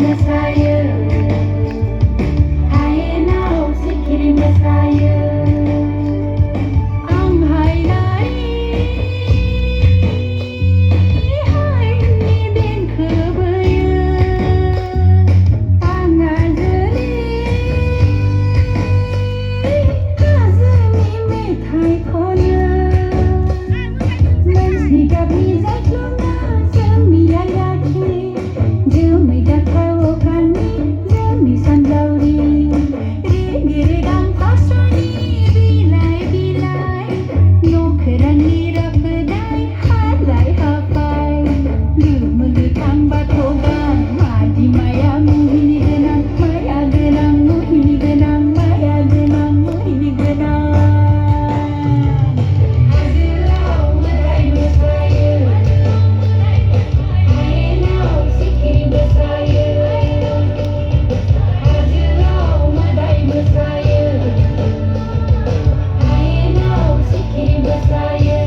mwsayw, hainaw sikiri mwsayw. Ang hainai haini ben kıbıyı, angazeli azmi metai koyu. Mansni gabni zaklona जोंनि आयाखि, जोमै दाखाव अखानि जोंनि सानजावरि, रिगि रिगां फास्रानि बिलाइ बिलाइ, नखरानि राफोदाय हालाय हाफाय, गोमो गोथां बाथ'गां मादि माया मुहिनि गोनां, माया गोनां मुहिनि गोनां, माया गोनां मुहिनि गोनां। हाजोआव mwdai mwsayw, hainaw sikiri mwsayw. Hajwao mwdai mwsayw, hainaw sikiri mwsayw.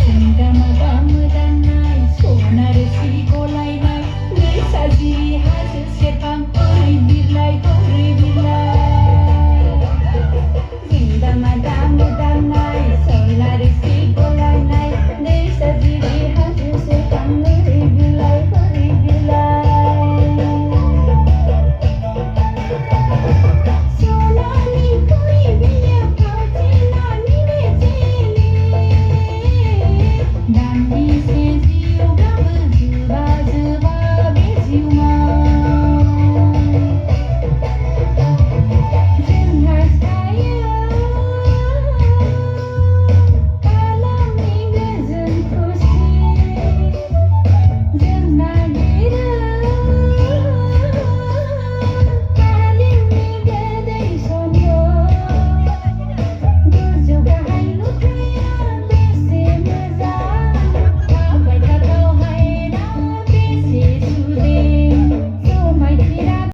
Sendama modanai sona resi golainai, desa jiri hajo sepang ori bilai ori bilai. Sendama modanai sona resi golainai, desa jiri hajo sepang ori bilai ori bilai. Sonani koi biya pachina nine chili, dami se jiu gabu zuba zuba.